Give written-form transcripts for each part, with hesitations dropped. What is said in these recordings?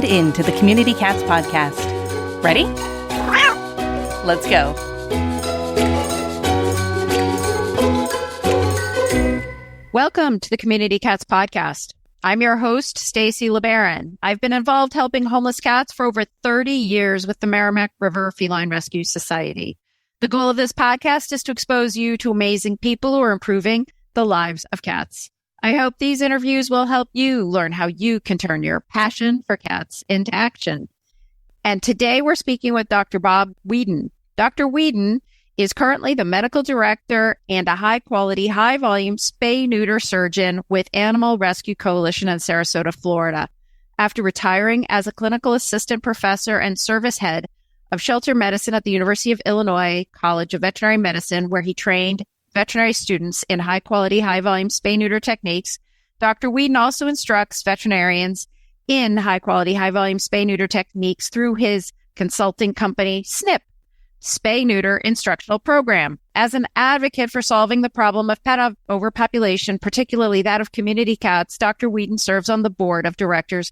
tuned in to the Community Cats podcast. Ready? Let's go. Welcome to the Community Cats podcast. I'm your host, Stacy LeBaron. I've been involved helping homeless cats for over 30 years with the Merrimack River Feline Rescue Society. The goal of this podcast is to expose you to amazing people who are improving the lives of cats. I hope these interviews will help you learn how you can turn your passion for cats into action. And today we're speaking with Dr. Bob Weedon. Dr. Weedon is currently the medical director and a high-quality, high-volume spay-neuter surgeon with Animal Rescue Coalition in Sarasota, Florida. After retiring as a clinical assistant professor and service head of shelter medicine at the University of Illinois College of Veterinary Medicine, where he trained veterinary students in high-quality, high-volume spay-neuter techniques, Dr. Weedon also instructs veterinarians in high-quality, high-volume spay-neuter techniques through his consulting company, SNP, Spay-Neuter Instructional Program. As an advocate for solving the problem of pet overpopulation, particularly that of community cats, Dr. Weedon serves on the board of directors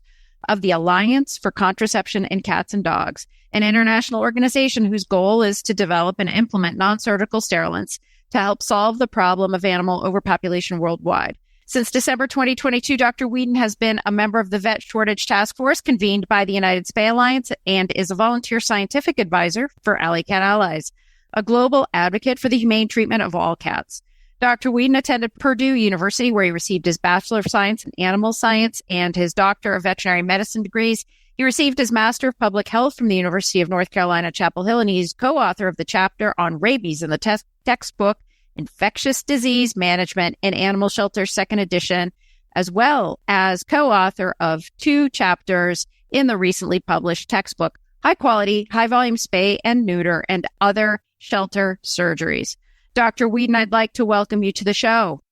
of the Alliance for Contraception in Cats and Dogs, an international organization whose goal is to develop and implement non-surgical sterilants to help solve the problem of animal overpopulation worldwide. Since December 2022, Dr. Weedon has been a member of the Vet Shortage Task Force convened by the United Spay Alliance and is a volunteer scientific advisor for Alley Cat Allies, a global advocate for the humane treatment of all cats. Dr. Weedon attended Purdue University, where he received his Bachelor of Science in Animal Science and his Doctor of Veterinary Medicine degrees. He received his Master of Public Health from the University of North Carolina, Chapel Hill, and he's co-author of the chapter on rabies in the textbook Infectious Disease Management in Animal Shelter, 2nd edition, as well as co-author of 2 chapters in the recently published textbook, High Quality, High Volume Spay and Neuter and Other Shelter Surgeries. Dr. Weedon, I'd like to welcome you to the show.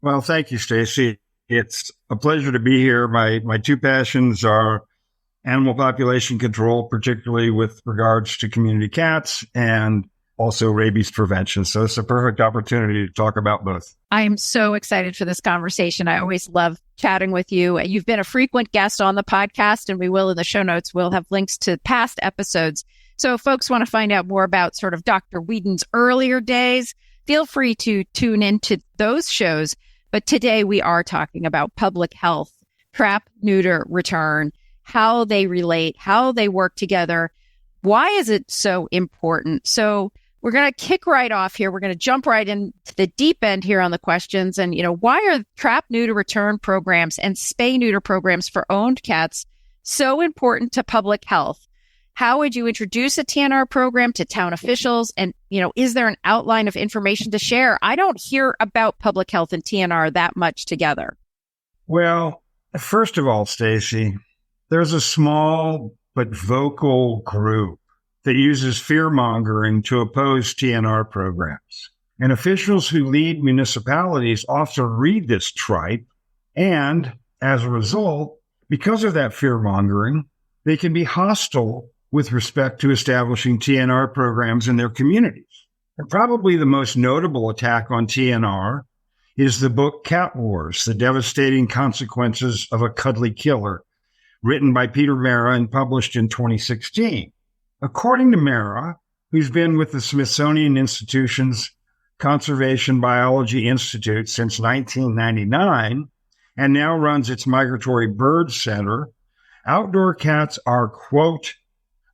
Well, thank you, Stacy. It's a pleasure to be here. My 2 passions are animal population control, particularly with regards to community cats, and also rabies prevention. So it's a perfect opportunity to talk about both. I am so excited for this conversation. I always love chatting with you. You've been a frequent guest on the podcast, and we will in the show notes. We'll have links to past episodes. So if folks want to find out more about sort of Dr. Weedon's earlier days, feel free to tune into those shows. But today we are talking about public health, Trap-Neuter-Return, how they relate, how they work together. Why is it so important? So we're going to kick right off here. We're going to jump right into the deep end here on the questions. And, why are Trap-Neuter-Return programs and spay-neuter programs for owned cats so important to public health? How would you introduce a TNR program to town officials? And, is there an outline of information to share? I don't hear about public health and TNR that much together. Well, first of all, Stacy, there's a small but vocal group that uses fear-mongering to oppose TNR programs. And officials who lead municipalities often read this tripe, and as a result, because of that fear-mongering, they can be hostile with respect to establishing TNR programs in their communities. And probably the most notable attack on TNR is the book Cat Wars, The Devastating Consequences of a Cuddly Killer, written by Peter Mara and published in 2016. According to Mara, who's been with the Smithsonian Institution's Conservation Biology Institute since 1999 and now runs its Migratory Bird Center, outdoor cats are, quote,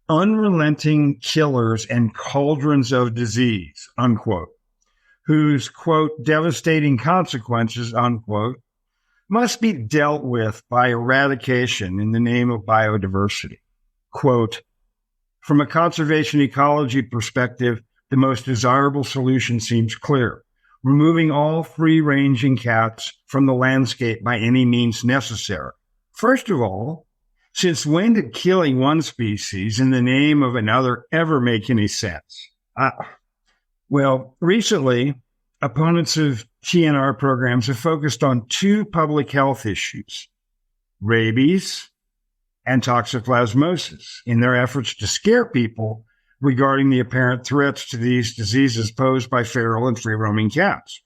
unrelenting killers and cauldrons of disease, unquote, whose, quote, devastating consequences, unquote, must be dealt with by eradication in the name of biodiversity. Quote, from a conservation ecology perspective, the most desirable solution seems clear: removing all free-ranging cats from the landscape by any means necessary. First of all, since when did killing one species in the name of another ever make any sense? Well, recently, opponents of TNR programs have focused on 2 public health issues, rabies and toxoplasmosis, in their efforts to scare people regarding the apparent threats to these diseases posed by feral and free-roaming cats.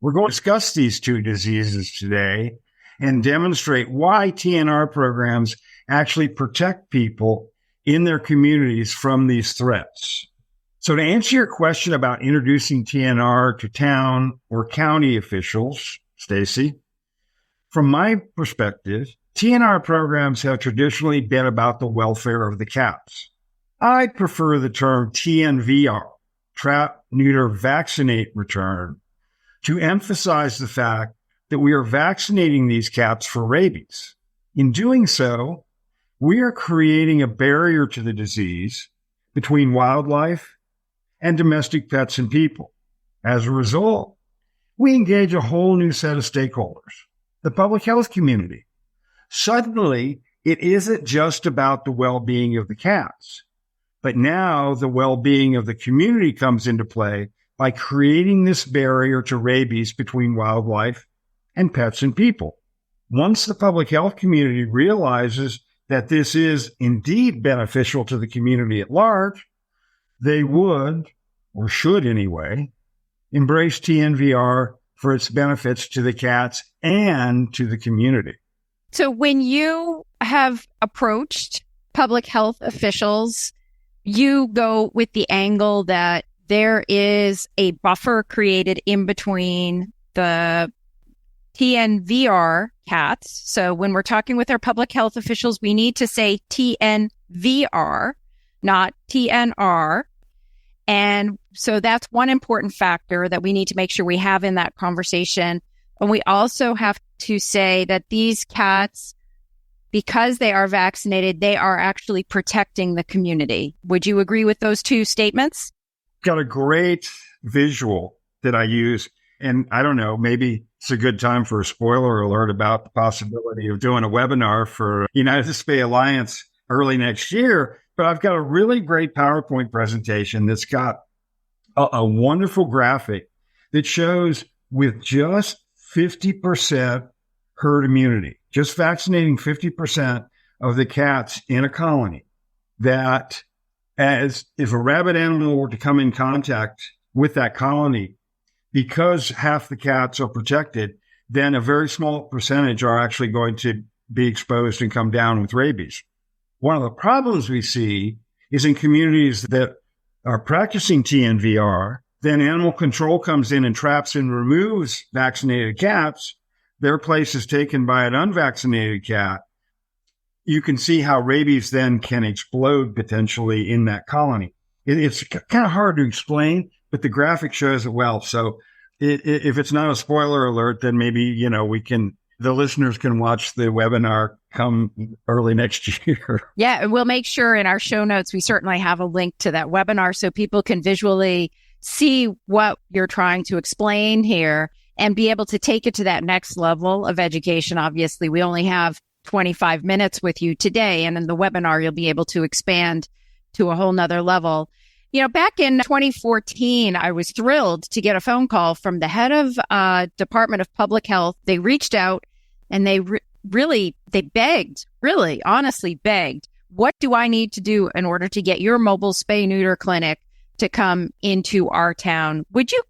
We're going to discuss these 2 diseases today and demonstrate why TNR programs actually protect people in their communities from these threats. So to answer your question about introducing TNR to town or county officials, Stacy, from my perspective, TNR programs have traditionally been about the welfare of the cats. I prefer the term TNVR, Trap-Neuter-Vaccinate-Return, to emphasize the fact that we are vaccinating these cats for rabies. In doing so, we are creating a barrier to the disease between wildlife and domestic pets and people. As a result, we engage a whole new set of stakeholders, the public health community. Suddenly, it isn't just about the well-being of the cats, but now the well-being of the community comes into play by creating this barrier to rabies between wildlife and pets and people. Once the public health community realizes that this is indeed beneficial to the community at large, they would, or should anyway, embrace TNVR for its benefits to the cats and to the community. So when you have approached public health officials, you go with the angle that there is a buffer created in between the TNVR cats. So when we're talking with our public health officials, we need to say TNVR, not TNR. And so that's one important factor that we need to make sure we have in that conversation. And we also have to say that these cats, because they are vaccinated, they are actually protecting the community. Would you agree with those two statements? Got a great visual that I use. And I don't know, maybe it's a good time for a spoiler alert about the possibility of doing a webinar for United Spay Alliance early next year. But I've got a really great PowerPoint presentation that's got a wonderful graphic that shows with just 50% herd immunity, just vaccinating 50% of the cats in a colony, that as if a rabid animal were to come in contact with that colony, because half the cats are protected, then a very small percentage are actually going to be exposed and come down with rabies. One of the problems we see is in communities that are practicing TNVR, then animal control comes in and traps and removes vaccinated cats. Their place is taken by an unvaccinated cat. You can see how rabies then can explode potentially in that colony. It's kind of hard to explain, but the graphic shows it well. So if it's not a spoiler alert, then maybe, the listeners can watch the webinar come early next year. Yeah, and we'll make sure in our show notes, we certainly have a link to that webinar so people can visually see what you're trying to explain here and be able to take it to that next level of education. Obviously, we only have 25 minutes with you today, and in the webinar, you'll be able to expand to a whole nother level. Back in 2014, I was thrilled to get a phone call from the head of Department of Public Health. They reached out and they begged, really honestly begged, what do I need to do in order to get your mobile spay-neuter clinic to come into our town? Would you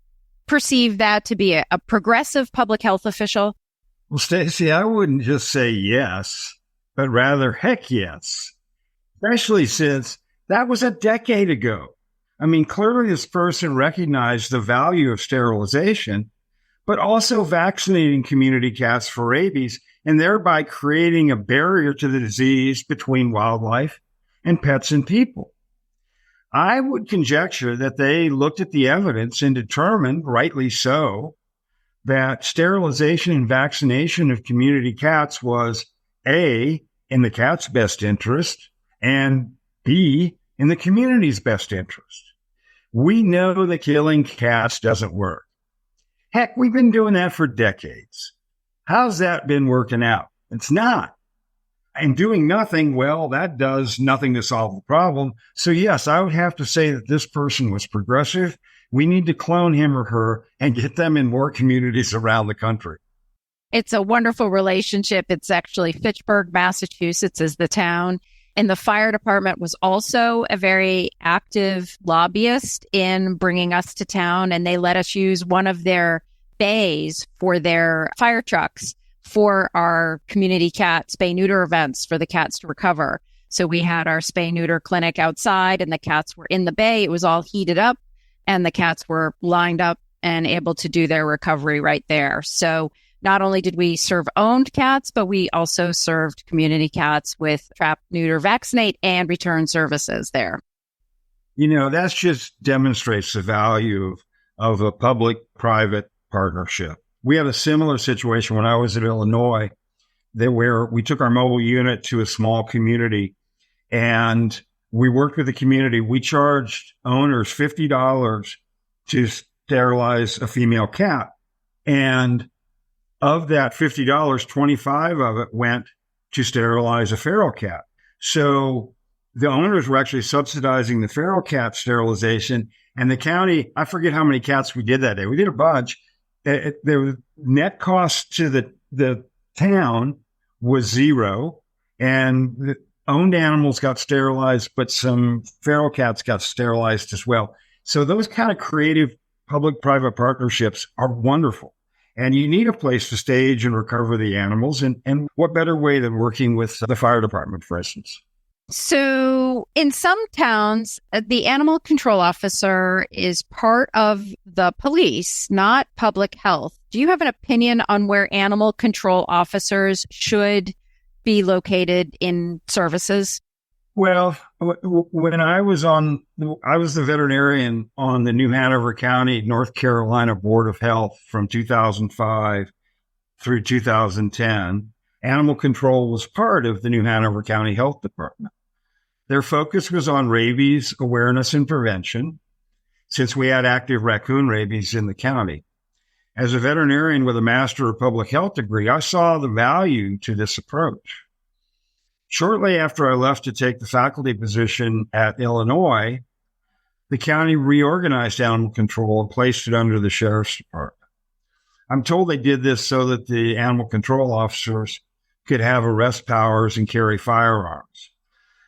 perceive that to be a progressive public health official? Well, Stacy, I wouldn't just say yes, but rather heck yes, especially since that was a decade ago. I mean, clearly this person recognized the value of sterilization, but also vaccinating community cats for rabies and thereby creating a barrier to the disease between wildlife and pets and people. I would conjecture that they looked at the evidence and determined, rightly so, that sterilization and vaccination of community cats was A, in the cat's best interest, and B, in the community's best interest. We know that killing cats doesn't work. Heck, we've been doing that for decades. How's that been working out? It's not. And doing nothing, well, that does nothing to solve the problem. So yes, I would have to say that this person was progressive. We need to clone him or her and get them in more communities around the country. It's a wonderful relationship. It's actually Fitchburg, Massachusetts is the town. And the fire department was also a very active lobbyist in bringing us to town. And they let us use one of their bays for their fire trucks for our community cat spay-neuter events for the cats to recover. So we had our spay-neuter clinic outside and the cats were in the bay. It was all heated up and the cats were lined up and able to do their recovery right there. So not only did we serve owned cats, but we also served community cats with Trap-Neuter-Vaccinate-Return services there. That just demonstrates the value of a public-private partnership. We had a similar situation when I was in Illinois where we took our mobile unit to a small community and we worked with the community. We charged owners $50 to sterilize a female cat. And of that $50, $25 of it went to sterilize a feral cat. So the owners were actually subsidizing the feral cat sterilization. And the county, I forget how many cats we did that day. We did a bunch. The net cost to the town was zero. And the owned animals got sterilized, but some feral cats got sterilized as well. So those kind of creative public-private partnerships are wonderful. And you need a place to stage and recover the animals. And what better way than working with the fire department, for instance? So in some towns, the animal control officer is part of the police, not public health. Do you have an opinion on where animal control officers should be located in services? Well, when I was the veterinarian on the New Hanover County, North Carolina Board of Health from 2005 through 2010. Animal control was part of the New Hanover County Health Department. Their focus was on rabies awareness and prevention, since we had active raccoon rabies in the county. As a veterinarian with a Master of Public Health degree, I saw the value to this approach. Shortly after I left to take the faculty position at Illinois, the county reorganized animal control and placed it under the sheriff's department. I'm told they did this so that the animal control officers could have arrest powers and carry firearms.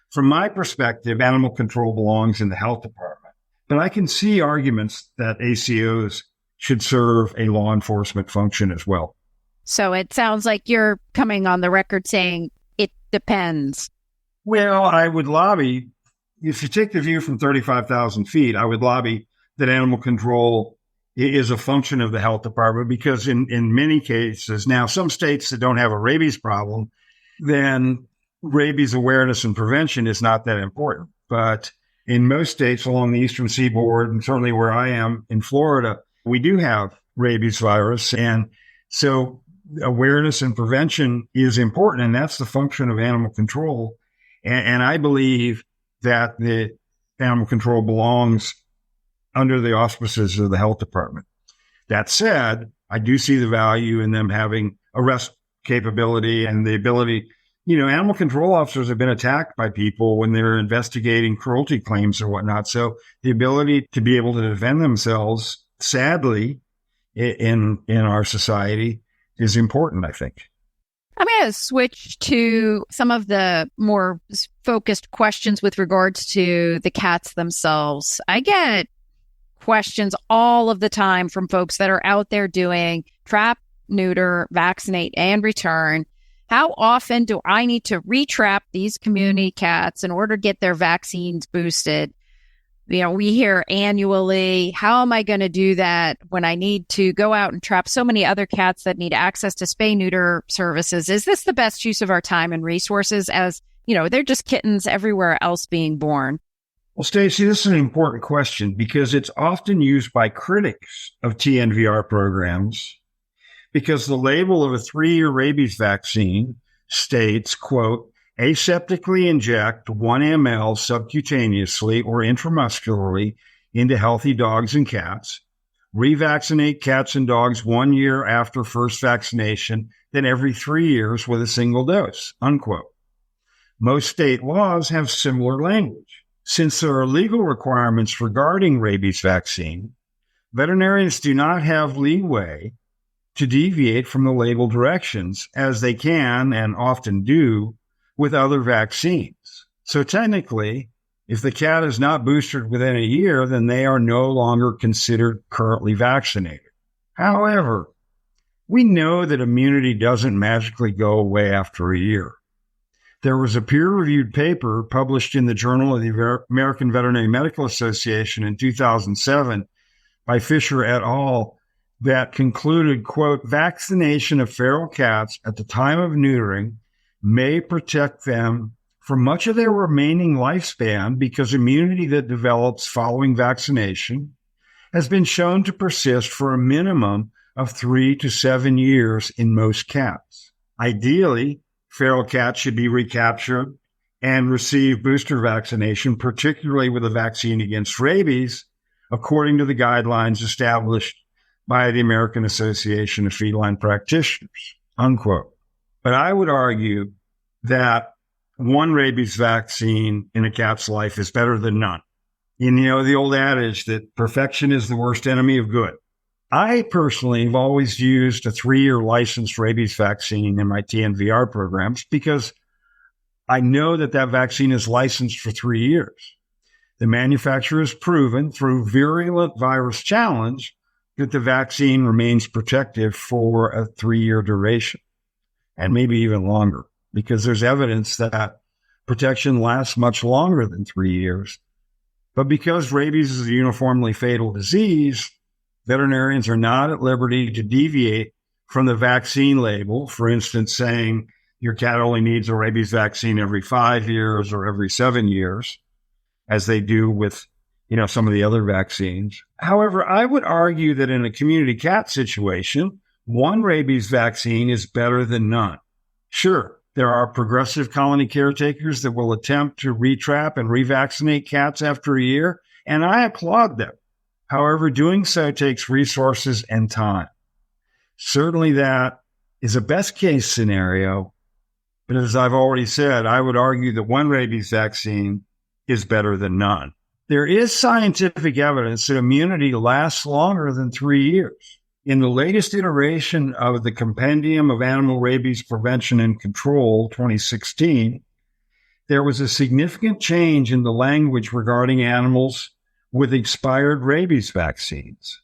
From my perspective, animal control belongs in the health department, but I can see arguments that ACOs should serve a law enforcement function as well. So it sounds like you're coming on the record saying it depends. Well, I would lobby, if you take the view from 35,000 feet, I would lobby that animal control is a function of the health department because in many cases, now some states that don't have a rabies problem, then rabies awareness and prevention is not that important. But in most states along the Eastern Seaboard, and certainly where I am in Florida, we do have rabies virus. And so awareness and prevention is important, and that's the function of animal control. And I believe that the animal control belongs under the auspices of the health department. That said, I do see the value in them having arrest capability and the ability. Animal control officers have been attacked by people when they're investigating cruelty claims or whatnot. So the ability to be able to defend themselves, sadly, in our society is important, I think. I'm going to switch to some of the more focused questions with regards to the cats themselves. I get questions all of the time from folks that are out there doing trap, neuter, vaccinate, and return. How often do I need to retrap these community cats in order to get their vaccines boosted? We hear annually, how am I going to do that when I need to go out and trap so many other cats that need access to spay-neuter services? Is this the best use of our time and resources as, they're just kittens everywhere else being born? Well, Stacy, this is an important question because it's often used by critics of TNVR programs because the label of a 3-year rabies vaccine states, quote, aseptically inject 1 ml subcutaneously or intramuscularly into healthy dogs and cats, revaccinate cats and dogs 1 year after first vaccination, then every 3 years with a single dose, unquote. Most state laws have similar language. Since there are legal requirements regarding rabies vaccine, veterinarians do not have leeway to deviate from the label directions as they can and often do with other vaccines. So technically, if the cat is not boosted within a year, then they are no longer considered currently vaccinated. However, We know that immunity doesn't magically go away after a year. There was a peer-reviewed paper published in the Journal of the American Veterinary Medical Association in 2007 by Fisher et al. That concluded, quote, vaccination of feral cats at the time of neutering may protect them for much of their remaining lifespan because immunity that develops following vaccination has been shown to persist for a minimum of 3 to 7 years in most cats. Ideally, feral cats should be recaptured and receive booster vaccination, particularly with a vaccine against rabies, according to the guidelines established by the American Association of Feline Practitioners, unquote. But I would argue that one rabies vaccine in a cat's life is better than none. And you know, the old adage that perfection is the worst enemy of good. I personally have always used a 3-year licensed rabies vaccine in my TNVR programs because I know that that vaccine is licensed for 3 years. The manufacturer has proven through virulent virus challenge that the vaccine remains protective for a 3-year duration and maybe even longer because there's evidence that protection lasts much longer than 3 years. But because rabies is a uniformly fatal disease, veterinarians are not at liberty to deviate from the vaccine label, for instance, saying your cat only needs a rabies vaccine every 5 years or every 7 years, as they do with, some of the other vaccines. However, I would argue that in a community cat situation, one rabies vaccine is better than none. Sure, there are progressive colony caretakers that will attempt to retrap and revaccinate cats after a year, and I applaud them. However, doing so takes resources and time. Certainly that is a best case scenario, but as I've already said, I would argue that one rabies vaccine is better than none. There is scientific evidence that immunity lasts longer than 3 years. In the latest iteration of the Compendium of Animal Rabies Prevention and Control, 2016, there was a significant change in the language regarding animals with expired rabies vaccines.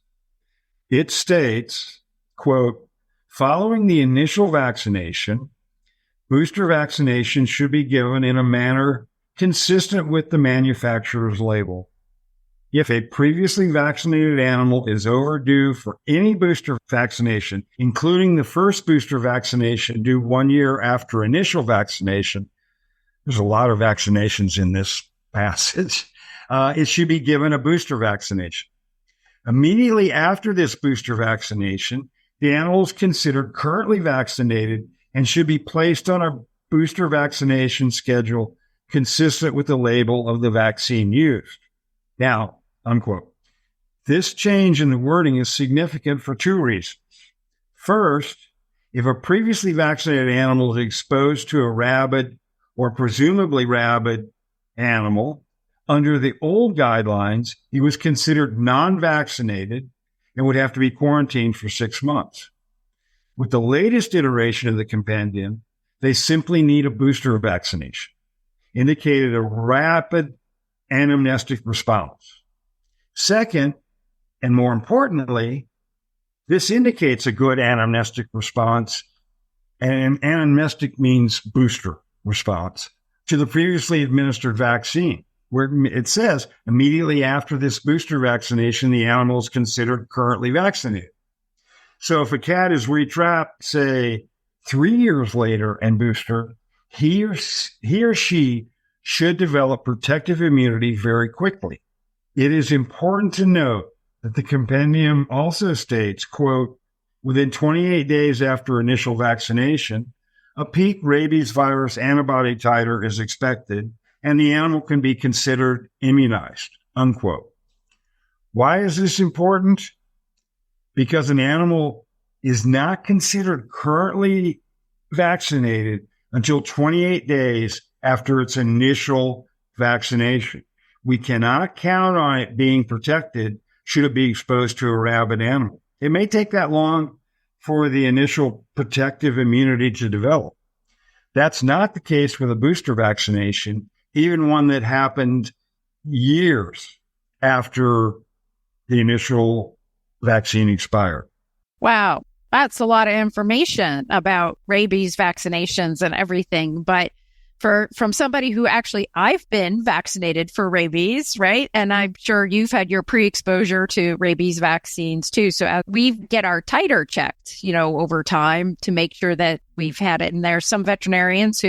It states, quote, following the initial vaccination, booster vaccination should be given in a manner consistent with the manufacturer's label. If a previously vaccinated animal is overdue for any booster vaccination, including the first booster vaccination due 1 year after initial vaccination, there's a lot of vaccinations in this passage, it should be given a booster vaccination. Immediately after this booster vaccination, the animal is considered currently vaccinated and should be placed on a booster vaccination schedule consistent with the label of the vaccine used. Now, unquote. This change in the wording is significant for 2 reasons. First, if a previously vaccinated animal is exposed to a rabid or presumably rabid animal, under the old guidelines, he was considered non-vaccinated and would have to be quarantined for 6 months. With the latest iteration of the compendium, they simply need a booster vaccination, indicated a rapid anamnestic response. Second, and more importantly, this indicates a good anamnestic response, and anamnestic means booster response, to the previously administered vaccine, where it says immediately after this booster vaccination, the animal is considered currently vaccinated. So if a cat is retrapped, say, 3 years later and booster, he or she should develop protective immunity very quickly. It is important to note that the compendium also states, quote, within 28 days after initial vaccination, a peak rabies virus antibody titer is expected, and the animal can be considered immunized, unquote. Why is this important? Because an animal is not considered currently vaccinated until 28 days after its initial vaccination. We cannot count on it being protected should it be exposed to a rabid animal. It may take that long for the initial protective immunity to develop. That's not the case with a booster vaccination, even one that happened years after the initial vaccine expired. Wow. That's a lot of information about rabies vaccinations and everything. But from somebody who actually, I've been vaccinated for rabies, right? And I'm sure you've had your pre-exposure to rabies vaccines too. So we get our titer checked, over time to make sure that we've had it. And there's some veterinarians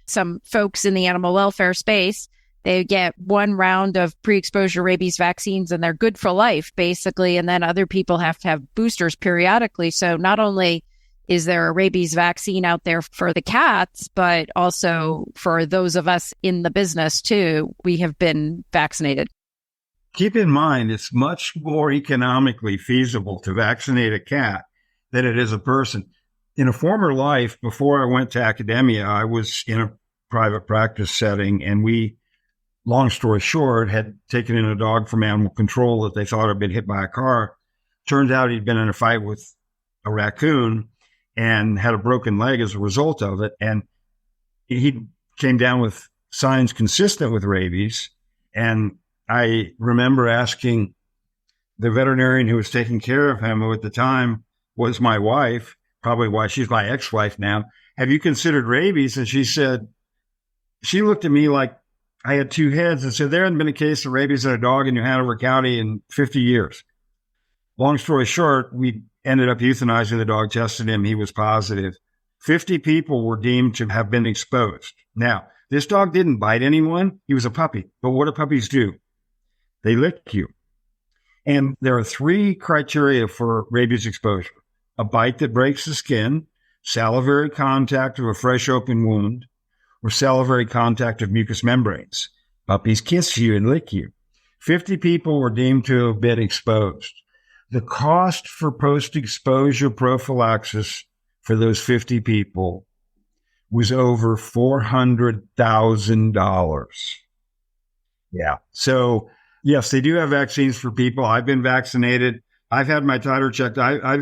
some folks in the animal welfare space, they get one round of pre-exposure rabies vaccines and they're good for life, basically. And then other people have to have boosters periodically. So not only is there a rabies vaccine out there for the cats, but also for those of us in the business too, we have been vaccinated. Keep in mind, it's much more economically feasible to vaccinate a cat than it is a person. In a former life, before I went to academia, I was in a private practice setting, and we, long story short, had taken in a dog from animal control that they thought had been hit by a car. Turns out he'd been in a fight with a raccoon and had a broken leg as a result of it. And he came down with signs consistent with rabies. And I remember asking the veterinarian who was taking care of him, who at the time was my wife, probably why she's my ex-wife now, have you considered rabies? And she looked at me like I had two heads and said, there hadn't been a case of rabies in a dog in New Hanover County in 50 years. Long story short, we ended up euthanizing the dog, tested him. He was positive. 50 people were deemed to have been exposed. Now, this dog didn't bite anyone. He was a puppy. But what do puppies do? They lick you. And there are three criteria for rabies exposure: a bite that breaks the skin, salivary contact of a fresh open wound, or salivary contact of mucous membranes. Puppies kiss you and lick you. 50 people were deemed to have been exposed. The cost for post-exposure prophylaxis for those 50 people was over $400,000. Yeah. So, yes, they do have vaccines for people. I've been vaccinated. I've had my titer checked. I've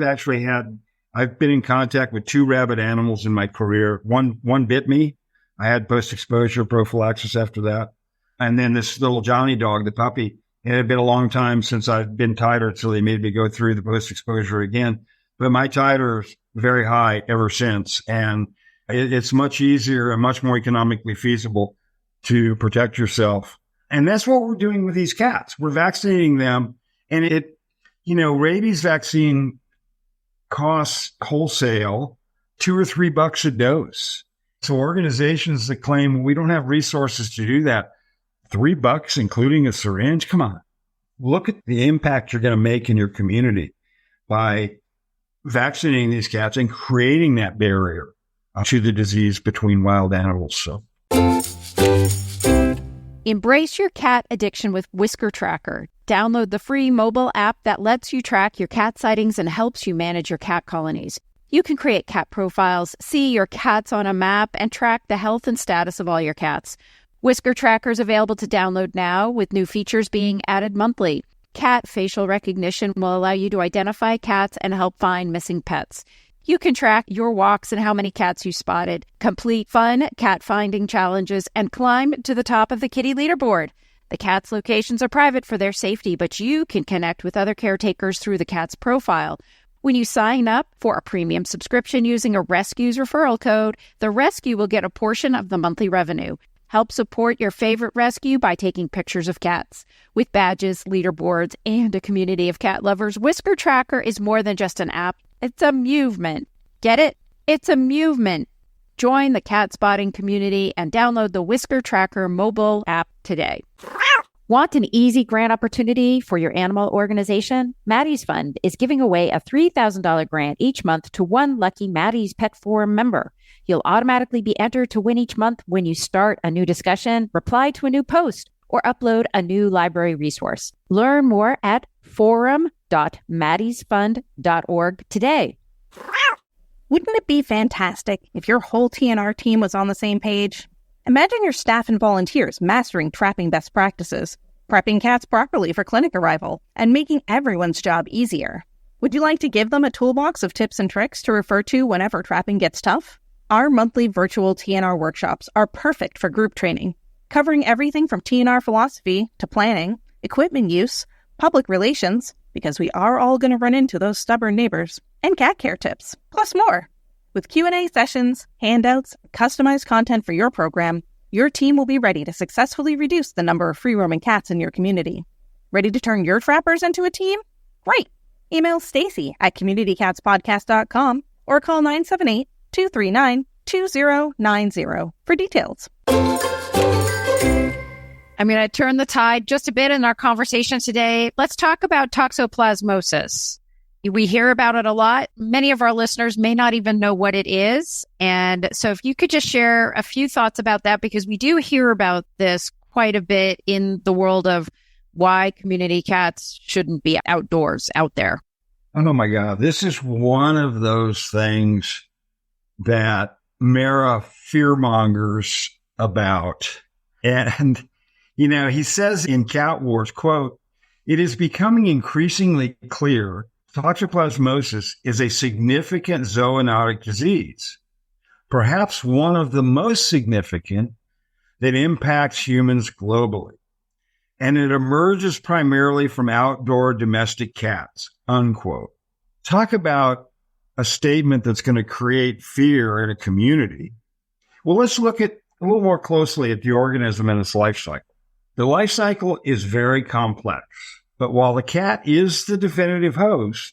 been in contact with 2 rabid animals in my career. One bit me. I had post-exposure prophylaxis after that. And then this little Johnny dog, the puppy, it had been a long time since I'd been titered, so they made me go through the post-exposure again. But my titer's very high ever since. And it's much easier and much more economically feasible to protect yourself. And that's what we're doing with these cats. We're vaccinating them. And rabies vaccine costs wholesale $2 or $3 a dose. So organizations that claim we don't have resources to do that, $3 including a syringe, come on. Look at the impact you're going to make in your community by vaccinating these cats and creating that barrier to the disease between wild animals. So, embrace your cat addiction with Whisker Tracker. Download the free mobile app that lets you track your cat sightings and helps you manage your cat colonies. You can create cat profiles, see your cats on a map, and track the health and status of all your cats. Whisker Tracker is available to download now, with new features being added monthly. Cat facial recognition will allow you to identify cats and help find missing pets. You can track your walks and how many cats you spotted, complete fun cat finding challenges, and climb to the top of the kitty leaderboard. The cat's locations are private for their safety, but you can connect with other caretakers through the cat's profile. When you sign up for a premium subscription using a Rescues referral code, the rescue will get a portion of the monthly revenue. Help support your favorite rescue by taking pictures of cats. With badges, leaderboards, and a community of cat lovers, Whisker Tracker is more than just an app. It's a movement. Get it? It's a movement. Join the cat spotting community and download the Whisker Tracker mobile app today. Want an easy grant opportunity for your animal organization? Maddie's Fund is giving away a $3,000 grant each month to one lucky Maddie's Pet Forum member. You'll automatically be entered to win each month when you start a new discussion, reply to a new post, or upload a new library resource. Learn more at forum.maddiesfund.org today. Wouldn't it be fantastic if your whole TNR team was on the same page? Imagine your staff and volunteers mastering trapping best practices, prepping cats properly for clinic arrival, and making everyone's job easier. Would you like to give them a toolbox of tips and tricks to refer to whenever trapping gets tough? Our monthly virtual TNR workshops are perfect for group training, covering everything from TNR philosophy to planning, equipment use, public relations, because we are all going to run into those stubborn neighbors, and cat care tips, plus more. With Q&A sessions, handouts, customized content for your program, your team will be ready to successfully reduce the number of free-roaming cats in your community. Ready to turn your trappers into a team? Great! Email Stacy at communitycatspodcast.com or call 978-239-2090 for details. I'm going to turn the tide just a bit in our conversation today. Let's talk about toxoplasmosis. We hear about it a lot. Many of our listeners may not even know what it is. And so if you could just share a few thoughts about that, because we do hear about this quite a bit in the world of why community cats shouldn't be outdoors, out there. Oh my God. This is one of those things that Mara fearmongers about. And, he says in Cat Wars, quote, "It is becoming increasingly clear toxoplasmosis is a significant zoonotic disease, perhaps one of the most significant that impacts humans globally. And it emerges primarily from outdoor domestic cats," unquote. Talk about a statement that's going to create fear in a community. Well, let's look at a little more closely at the organism and its life cycle. The life cycle is very complex, but while the cat is the definitive host,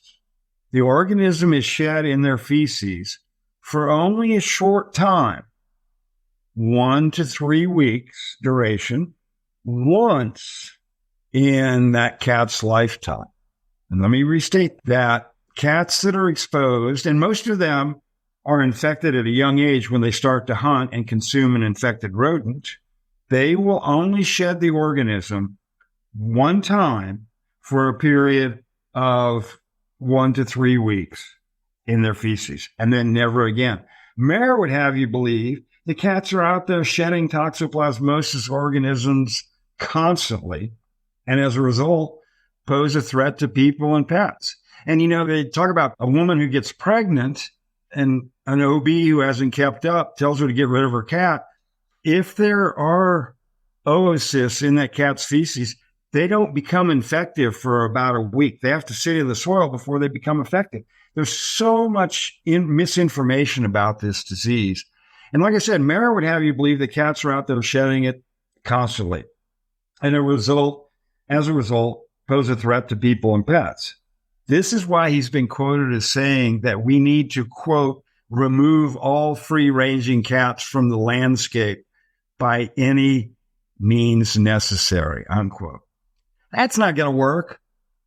the organism is shed in their feces for only a short time, 1 to 3 weeks duration, once in that cat's lifetime. And let me restate that. Cats that are exposed, and most of them are infected at a young age when they start to hunt and consume an infected rodent, they will only shed the organism one time for a period of 1 to 3 weeks in their feces, and then never again. Mara would have you believe the cats are out there shedding toxoplasmosis organisms constantly, and as a result, pose a threat to people and pets. And, they talk about a woman who gets pregnant and an OB who hasn't kept up tells her to get rid of her cat. If there are oocysts in that cat's feces, they don't become infective for about a week. They have to sit in the soil before they become effective. There's so much misinformation about this disease. And like I said, Mara would have you believe that cats are out there shedding it constantly. And as a result, pose a threat to people and pets. This is why he's been quoted as saying that we need to, quote, remove all free-ranging cats from the landscape by any means necessary, unquote. That's not going to work,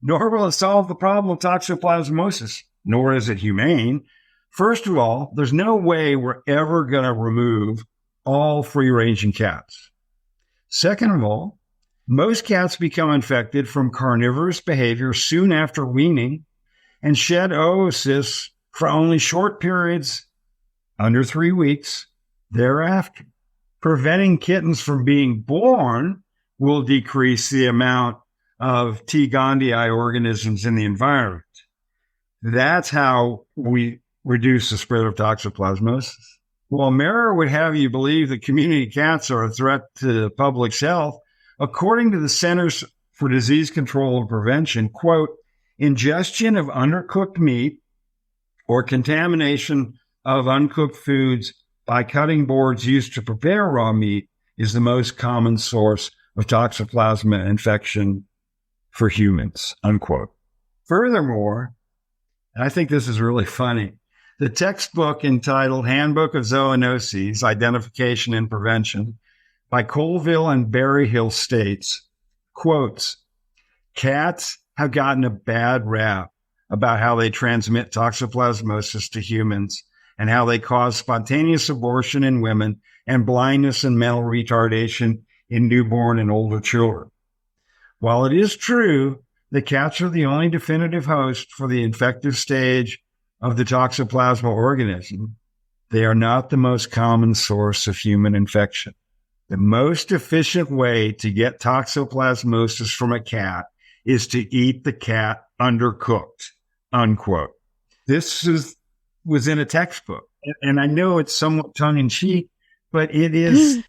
nor will it solve the problem of toxoplasmosis, nor is it humane. First of all, there's no way we're ever going to remove all free-ranging cats. Second of all, most cats become infected from carnivorous behavior soon after weaning and shed oocysts for only short periods, under 3 weeks, thereafter. Preventing kittens from being born will decrease the amount of T. gondii organisms in the environment. That's how we reduce the spread of toxoplasmosis. While Mara would have you believe that community cats are a threat to public health, according to the Centers for Disease Control and Prevention, quote, ingestion of undercooked meat or contamination of uncooked foods by cutting boards used to prepare raw meat is the most common source of toxoplasma infection for humans, unquote. Furthermore, and I think this is really funny, the textbook entitled Handbook of Zoonoses, Identification and Prevention by Colville and Berryhill states, quotes, cats have gotten a bad rap about how they transmit toxoplasmosis to humans and how they cause spontaneous abortion in women and blindness and mental retardation in newborn and older children. While it is true that cats are the only definitive host for the infective stage of the toxoplasma organism, they are not the most common source of human infection. The most efficient way to get toxoplasmosis from a cat is to eat the cat undercooked, unquote. This was in a textbook. And I know it's somewhat tongue-in-cheek, but it's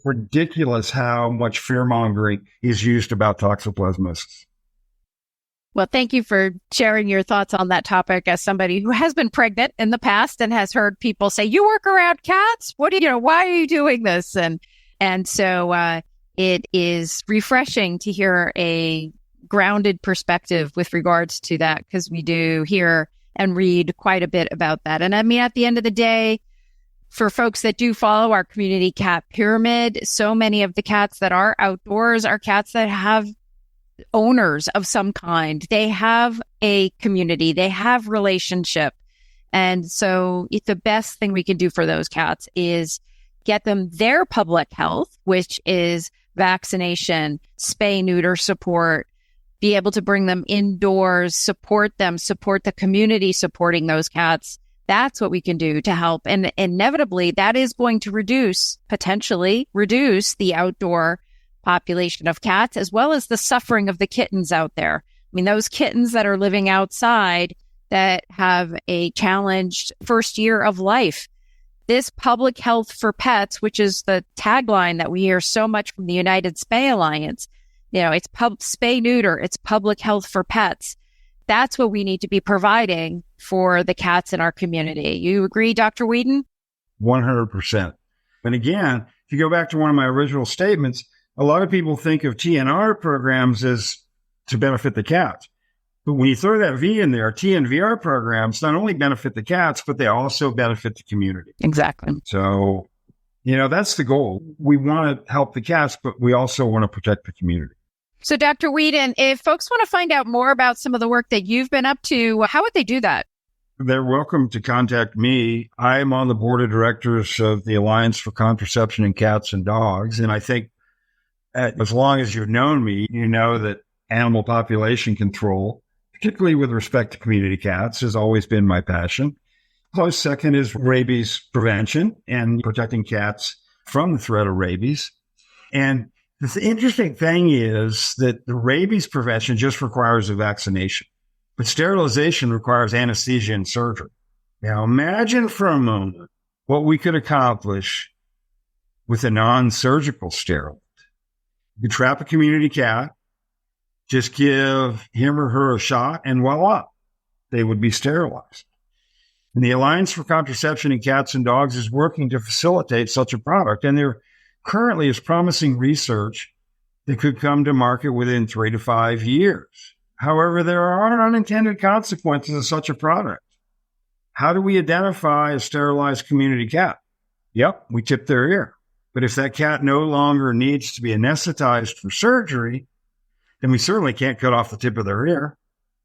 ridiculous how much fear-mongering is used about toxoplasmosis. Well, thank you for sharing your thoughts on that topic as somebody who has been pregnant in the past and has heard people say, you work around cats? What do you know? Why are you doing this? And so it is refreshing to hear a grounded perspective with regards to that, because we do hear and read quite a bit about that. And I mean, at the end of the day, for folks that do follow our community cat pyramid, so many of the cats that are outdoors are cats that have owners of some kind. They have a community, they have relationship. And so the best thing we can do for those cats is get them their public health, which is vaccination, spay, neuter support, be able to bring them indoors, support them, support the community supporting those cats. That's what we can do to help. And inevitably, that is going to potentially reduce the outdoor population of cats, as well as the suffering of the kittens out there. I mean, those kittens that are living outside that have a challenged first year of life. This public health for pets, which is the tagline that we hear so much from the United Spay Alliance, it's spay neuter, it's public health for pets. That's what we need to be providing for the cats in our community. You agree, Dr. Weedon? 100%. And again, if you go back to one of my original statements, a lot of people think of TNR programs as to benefit the cats. But when you throw that V in there, TNVR programs not only benefit the cats, but they also benefit the community. Exactly. So, that's the goal. We want to help the cats, but we also want to protect the community. So, Dr. Weedon, if folks want to find out more about some of the work that you've been up to, how would they do that? They're welcome to contact me. I'm on the board of directors of the Alliance for Contraception in Cats and Dogs. And I think as long as you've known me, you know that animal population control, particularly with respect to community cats, has always been my passion. Close second is rabies prevention and protecting cats from the threat of rabies. And the interesting thing is that the rabies prevention just requires a vaccination, but sterilization requires anesthesia and surgery. Now, imagine for a moment what we could accomplish with a non-surgical sterilant. You could trap a community cat, just give him or her a shot, and voila, they would be sterilized. And the Alliance for Contraception in Cats and Dogs is working to facilitate such a product. And there currently is promising research that could come to market within 3 to 5 years. However, there are unintended consequences of such a product. How do we identify a sterilized community cat? Yep, we tip their ear. But if that cat no longer needs to be anesthetized for surgery, then we certainly can't cut off the tip of their ear.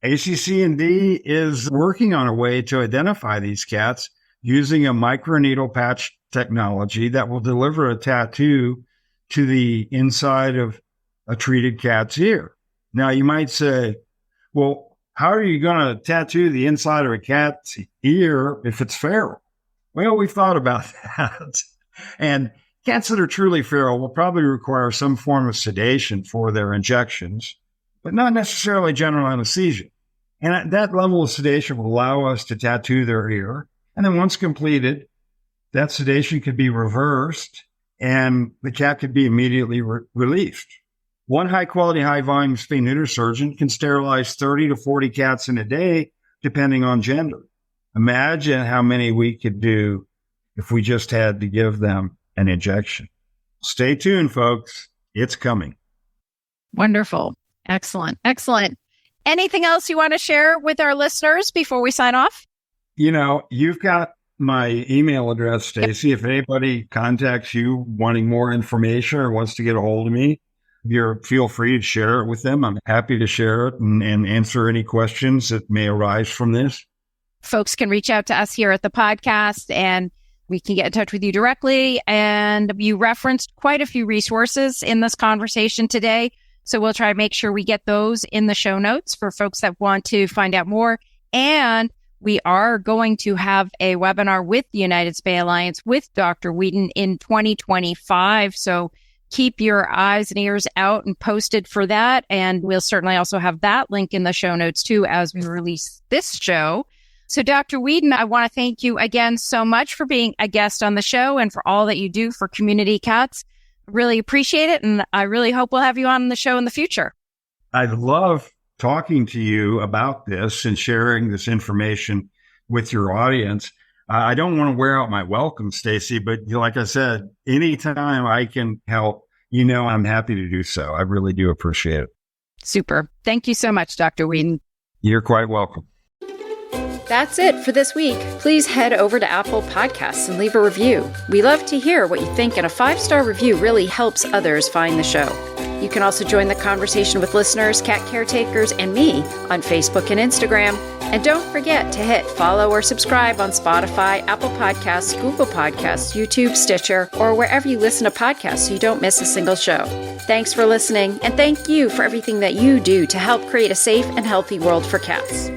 ACC&D is working on a way to identify these cats using a microneedle patch technology that will deliver a tattoo to the inside of a treated cat's ear. Now, you might say, well, how are you going to tattoo the inside of a cat's ear if it's feral? Well, we've thought about that. And cats that are truly feral will probably require some form of sedation for their injections, but not necessarily general anesthesia. And at that level of sedation will allow us to tattoo their ear. And then once completed, that sedation could be reversed and the cat could be immediately released. One high-quality, high-volume spay-neuter surgeon can sterilize 30 to 40 cats in a day, depending on gender. Imagine how many we could do if we just had to give them an injection. Stay tuned, folks. It's coming. Wonderful. Excellent. Excellent. Anything else you want to share with our listeners before we sign off? You've got my email address, Stacy. If anybody contacts you wanting more information or wants to get a hold of me, feel free to share it with them. I'm happy to share it and answer any questions that may arise from this. Folks can reach out to us here at the podcast and we can get in touch with you directly. And you referenced quite a few resources in this conversation today. So we'll try to make sure we get those in the show notes for folks that want to find out more. And we are going to have a webinar with the United Spay Alliance with Dr. Weedon in 2025. So keep your eyes and ears out and posted for that. And we'll certainly also have that link in the show notes too as we release this show. So Dr. Weedon, I want to thank you again so much for being a guest on the show and for all that you do for community cats. Really appreciate it. And I really hope we'll have you on the show in the future. I'd love talking to you about this and sharing this information with your audience. I don't want to wear out my welcome, Stacy, but like I said, anytime I can help, I'm happy to do so. I really do appreciate it. Super. Thank you so much, Dr. Weedon. You're quite welcome. That's it for this week. Please head over to Apple Podcasts and leave a review. We love to hear what you think, and a 5-star review really helps others find the show. You can also join the conversation with listeners, cat caretakers, and me on Facebook and Instagram. And don't forget to hit follow or subscribe on Spotify, Apple Podcasts, Google Podcasts, YouTube, Stitcher, or wherever you listen to podcasts so you don't miss a single show. Thanks for listening, and thank you for everything that you do to help create a safe and healthy world for cats.